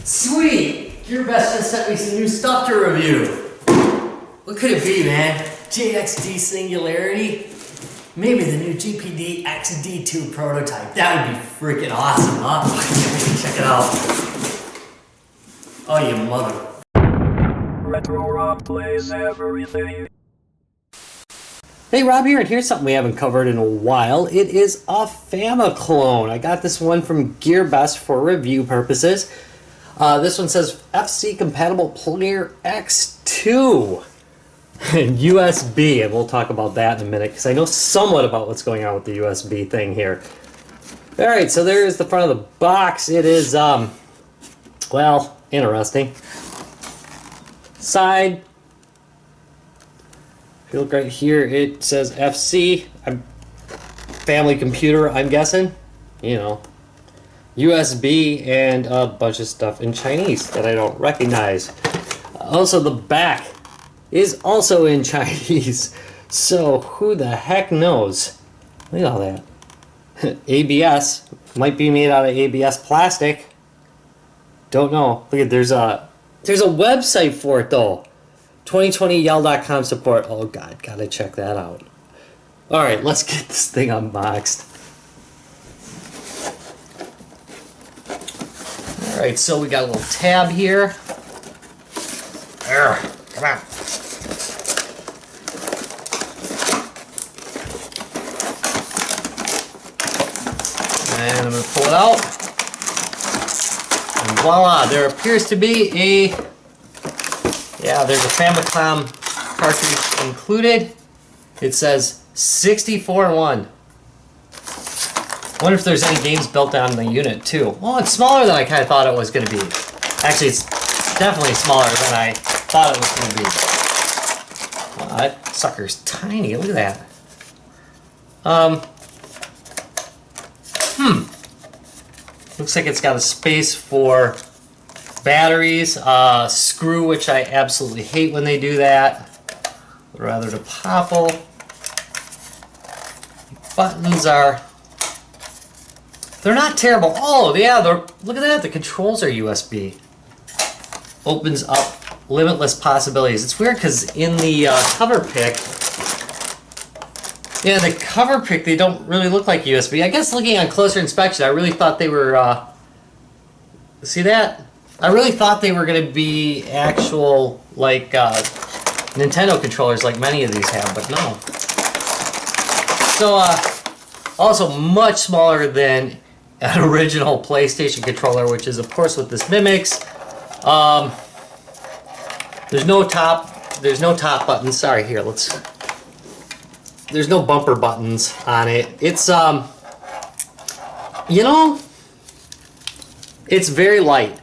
Sweet! Your best just sent me some new stuff to review. What could it be, man? JXD Singularity? Maybe the new GPD XD2 prototype. That would be freaking awesome, huh? Check it out. Oh, you mother. Retro Rob plays everything. Hey, Rob here, and here's something we haven't covered in a while. It is a Famiclone. I got this one from GearBest for review purposes. This one says FC compatible player X2 and USB, and we'll talk about that in a minute because I know somewhat about what's going on with the USB thing here. All right, so there's the front of the box. It is, well, interesting. Side. If you look right here, it says FC. Family computer, I'm guessing. You know. USB and a bunch of stuff in Chinese that I don't recognize. Also, the back is also in Chinese. So, who the heck knows? Look at all that. ABS. Might be made out of ABS plastic. Don't know. Look at, there's a website for it, though. 2020yell.com support. Oh, God. Gotta check that out. Alright, let's get this thing unboxed. Alright, so we got a little tab here. Come on. And I'm going to pull it out. And voila, there appears to be there's a Famiclone cartridge included. It says 64-in-1. Wonder if there's any games built on the unit too. Well, it's smaller than I kind of thought it was going to be. Actually, it's definitely smaller than I thought it was going to be. Wow, that sucker's tiny. Look at that. Looks like it's got a space for batteries, screw, which I absolutely hate when they do that. Rather to popple. Buttons are... they're not terrible. Oh, yeah, look at that. The controls are USB. Opens up limitless possibilities. It's weird because in the cover pick, they don't really look like USB. I guess looking on closer inspection, I really thought they were, see that? I really thought they were going to be actual, like, Nintendo controllers like many of these have, but no. So, also much smaller than an original PlayStation controller, which is of course what this mimics. There's no top buttons. Sorry, here, there's no bumper buttons on it. It's it's very light,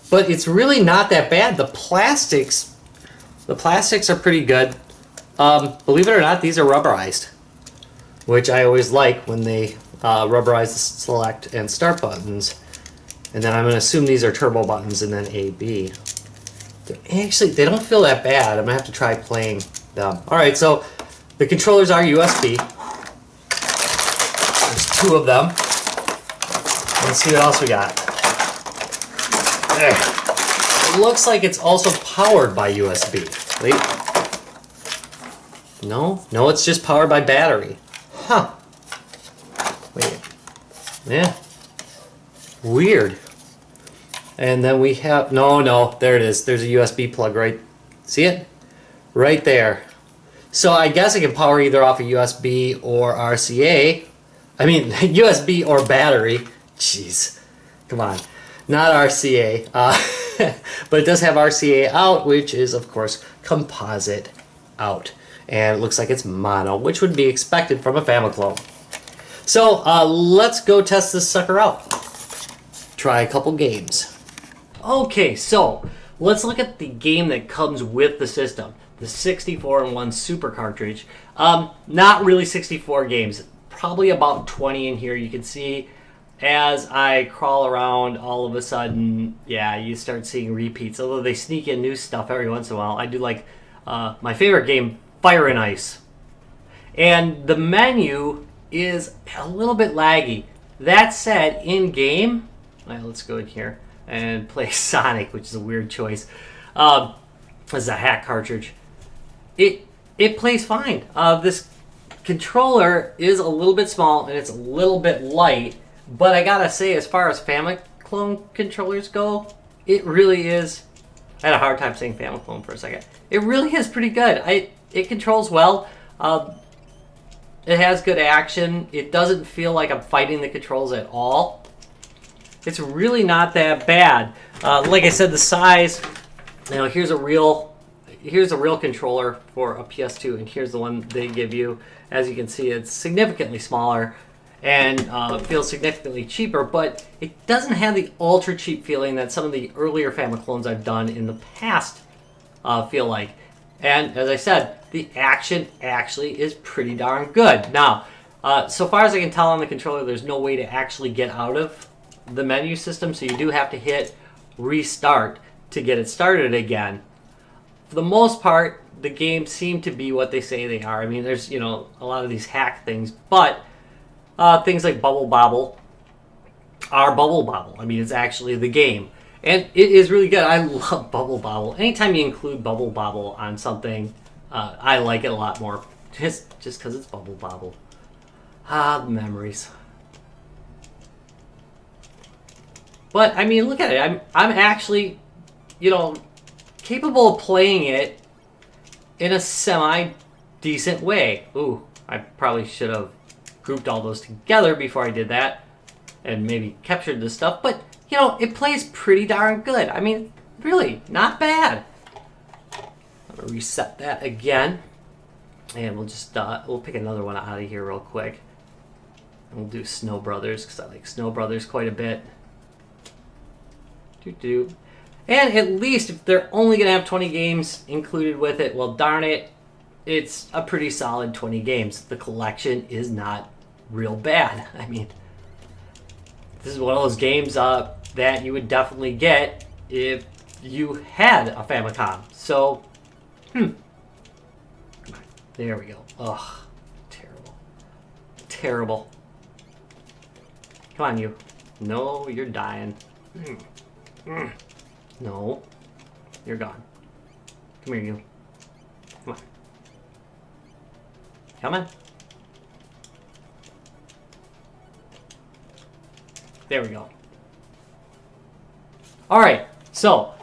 but it's really not that bad. The plastics are pretty good. Believe it or not, these are rubberized, which I always like when they rubberize the select and start buttons. And then I'm going to assume these are turbo buttons and then A, B. Actually, they don't feel that bad. I'm going to have to try playing them. Alright, so the controllers are USB. There's 2 of them. Let's see what else we got. There. It looks like it's also powered by USB. Wait. No, it's just powered by battery. Huh. Wait. Yeah. Weird. And then we have... No, there it is. There's a USB plug right... see it? Right there. So I guess it can power either off a USB or RCA. I mean, USB or battery. Jeez. Come on. Not RCA. But it does have RCA out, which is, of course, composite out. And it looks like it's mono, which would be expected from a Famiclone. So, let's go test this sucker out. Try a couple games. Okay, so let's look at the game that comes with the system. The 64-in-1 Super cartridge. Not really 64 games. Probably about 20 in here. You can see as I crawl around, all of a sudden, yeah, you start seeing repeats. Although they sneak in new stuff every once in a while. I do like my favorite game, Fire and Ice. And the menu is a little bit laggy. That said, in-game, Alright, let's go in here and play Sonic, which is a weird choice. This is a hack cartridge. It plays fine. This controller is a little bit small and it's a little bit light, but I gotta say, as far as Famiclone controllers go, it really is. I had a hard time saying Famiclone for a second. It really is pretty good. It controls well. It has good action. It doesn't feel like I'm fighting the controls at all. It's really not that bad. Like I said, the size. You know, here's a real controller for a PS2, and here's the one they give you. As you can see, it's significantly smaller and feels significantly cheaper, but it doesn't have the ultra cheap feeling that some of the earlier Famiclones I've done in the past feel like. And as I said, the action actually is pretty darn good. Now, so far as I can tell on the controller, there's no way to actually get out of the menu system, so you do have to hit restart to get it started again. For the most part, the games seem to be what they say they are. I mean, there's, you know, a lot of these hack things, but things like Bubble Bobble are Bubble Bobble. I mean, it's actually the game. And it is really good. I love Bubble Bobble. Anytime you include Bubble Bobble on something, I like it a lot more. Just because it's Bubble Bobble. Ah, the memories. But, I mean, look at it. I'm actually, you know, capable of playing it in a semi-decent way. Ooh, I probably should have grouped all those together before I did that. And maybe captured this stuff. But, you know, it plays pretty darn good. I mean, really, not bad. I'm going to reset that again. And we'll just, we'll pick another one out of here real quick. And we'll do Snow Brothers, because I like Snow Brothers quite a bit. Doo-doo. And at least if they're only going to have 20 games included with it, well, darn it, it's a pretty solid 20 games. The collection is not real bad. I mean, this is one of those games that you would definitely get if you had a Famicom. So, there we go. Ugh, terrible. Terrible. Come on, you. No, you're dying. No. You're gone. Come here, you. Come on. Come on. There we go. Alright, so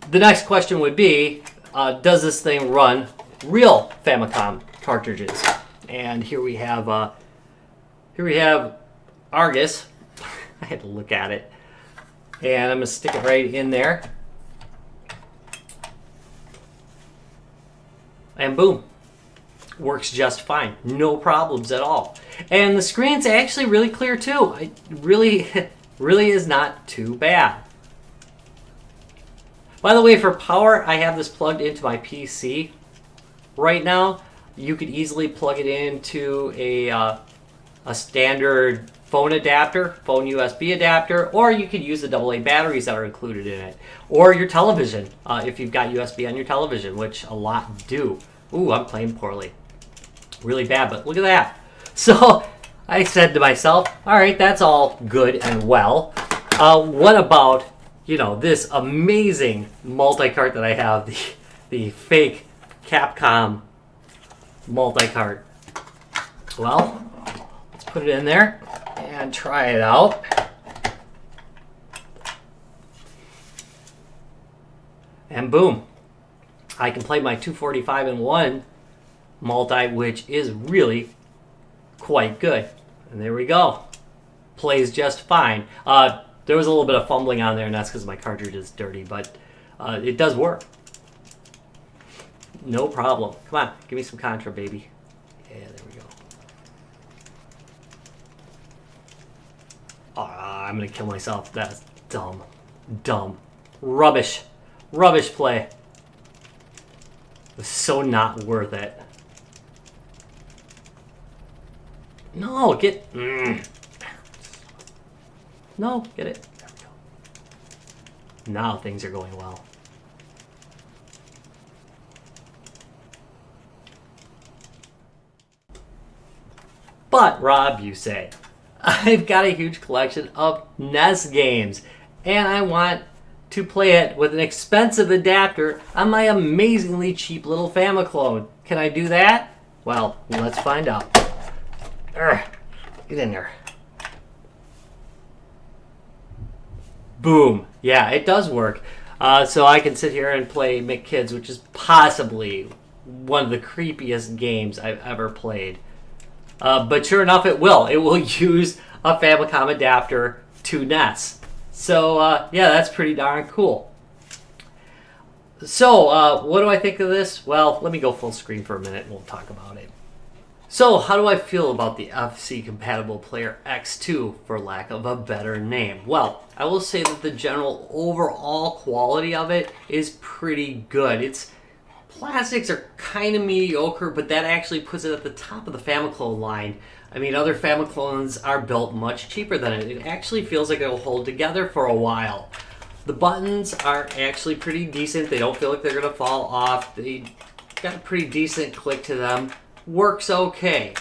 the next question would be, does this thing run real Famicom cartridges? And here we have Argus. I had to look at it. And I'm going to stick it right in there. And boom. Works just fine. No problems at all. And the screen's actually really clear too. It really is not too bad. By the way, for power, I have this plugged into my PC right now. You could easily plug it into a standard phone adapter, phone USB adapter, or you could use the AA batteries that are included in it. Or your television, if you've got USB on your television, which a lot do. Ooh, I'm playing poorly. Really bad, but look at that. So I said to myself, all right, that's all good and well. What about, you know, this amazing multi-cart that I have, the fake Capcom multi-cart? Well, let's put it in there and try it out. And boom, I can play my 245-in-1 multi, which is really quite good. And there we go. Plays just fine. There was a little bit of fumbling on there, and that's because my cartridge is dirty, but it does work. No problem. Come on, give me some Contra, baby. Yeah, there we go. I'm going to kill myself. That's dumb. Dumb. Rubbish. Rubbish play. It was so not worth it. No, get... No, get it. There we go. Now things are going well. But, Rob, you say, I've got a huge collection of NES games, and I want to play it with an expensive adapter on my amazingly cheap little Famiclone. Can I do that? Well, let's find out. Urgh, get in there. Boom. Yeah, it does work. So I can sit here and play McKids, which is possibly one of the creepiest games I've ever played. But sure enough, it will. It will use a Famicom adapter to NES. So, yeah, that's pretty darn cool. So, what do I think of this? Well, let me go full screen for a minute and we'll talk about it. So, how do I feel about the FC-compatible Player X2, for lack of a better name? Well, I will say that the general overall quality of it is pretty good. Its plastics are kind of mediocre, but that actually puts it at the top of the Famiclone line. I mean, other Famiclones are built much cheaper than it. It actually feels like it'll hold together for a while. The buttons are actually pretty decent. They don't feel like they're going to fall off. They got a pretty decent click to them. Works okay.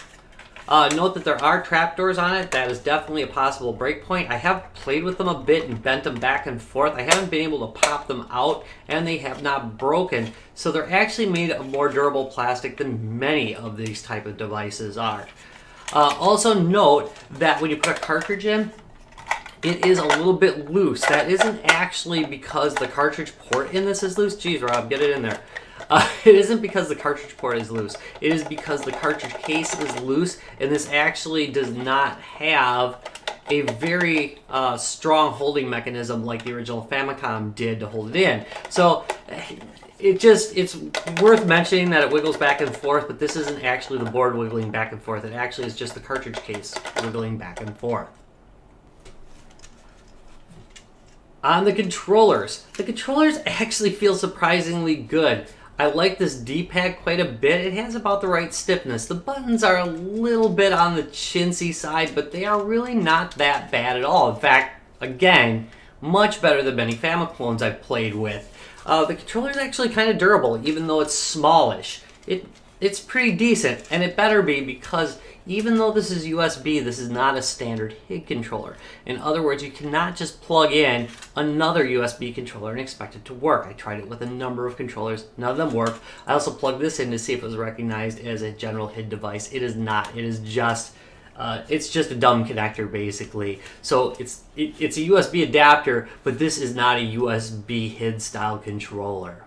Note that there are trapdoors on it. That is definitely a possible breakpoint. I have played with them a bit and bent them back and forth. I haven't been able to pop them out, and they have not broken. So they're actually made of more durable plastic than many of these type of devices are. Also note that when you put a cartridge in, it is a little bit loose. That isn't actually because the cartridge port in this is loose. Jeez, Rob, get it in there. It isn't because the cartridge port is loose. It is because the cartridge case is loose, and this actually does not have a very strong holding mechanism like the original Famicom did to hold it in. So it's worth mentioning that it wiggles back and forth, but this isn't actually the board wiggling back and forth. It actually is just the cartridge case wiggling back and forth. On the controllers actually feel surprisingly good. I like this D-pad quite a bit. It has about the right stiffness. The buttons are a little bit on the chintzy side, but they are really not that bad at all. In fact, again, much better than many Famiclones I've played with. The controller is actually kind of durable, even though it's smallish. It's pretty decent, and it better be, because even though this is USB, this is not a standard HID controller. In other words, you cannot just plug in another USB controller and expect it to work. I tried it with a number of controllers. None of them worked. I also plugged this in to see if it was recognized as a general HID device. It is not. It is just a dumb connector, basically. So it's a USB adapter, but this is not a USB HID style controller.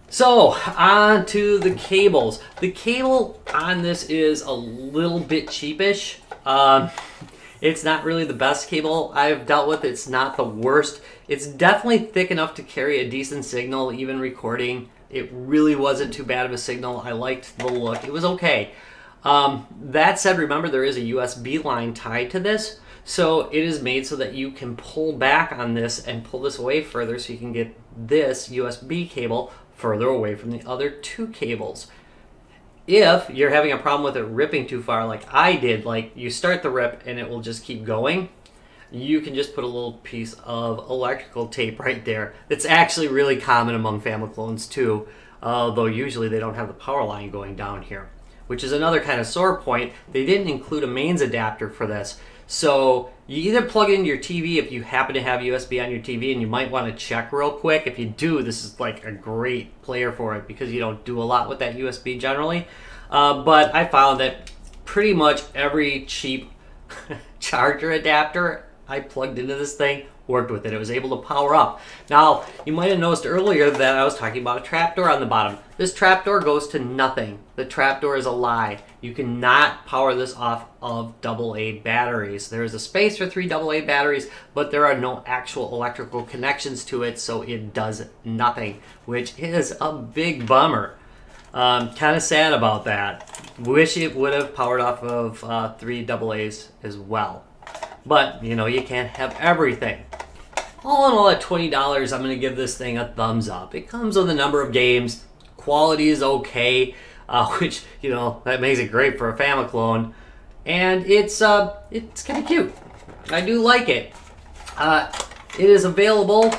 So, on to the cables. The cable on this is a little bit cheapish. It's not really the best cable I've dealt with. It's not the worst. It's definitely thick enough to carry a decent signal, even recording. It really wasn't too bad of a signal. I liked the look. It was okay. That said, remember there is a USB line tied to this. So it is made so that you can pull back on this and pull this away further so you can get this USB cable further away from the other two cables. If you're having a problem with it ripping too far like I did, like you start the rip and it will just keep going, you can just put a little piece of electrical tape right there. It's actually really common among Famiclones too, though usually they don't have the power line going down here, which is another kind of sore point. They didn't include a mains adapter for this. So you either plug it into your TV if you happen to have USB on your TV, and you might want to check real quick. If you do, this is like a great player for it because you don't do a lot with that USB generally. But I found that pretty much every cheap charger adapter I plugged into this thing worked with it. It was able to power up. Now, you might have noticed earlier that I was talking about a trapdoor on the bottom. This trapdoor goes to nothing. The trapdoor is a lie. You cannot power this off of AA batteries. There is a space for 3 AA batteries, but there are no actual electrical connections to it, so it does nothing, which is a big bummer. Kind of sad about that. Wish it would have powered off of 3 AA's as well. But, you know, you can't have everything. All in all, at $20, I'm going to give this thing a thumbs up. It comes with a number of games. Quality is okay, which, you know, that makes it great for a Famiclone. And it's kind of cute. I do like it. It is available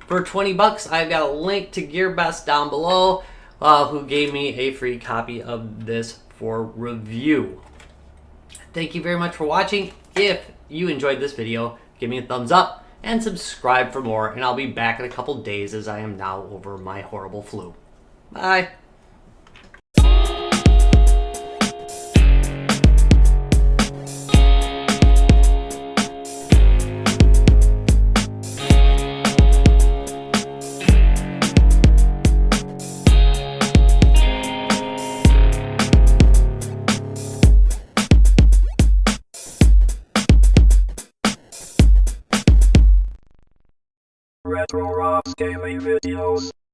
for $20. I've got a link to GearBest down below, who gave me a free copy of this for review. thank you very much for watching. If you enjoyed this video, give me a thumbs up and subscribe for more, and I'll be back in a couple days as I am now over my horrible flu. Bye. Retro Rob Scaling Videos.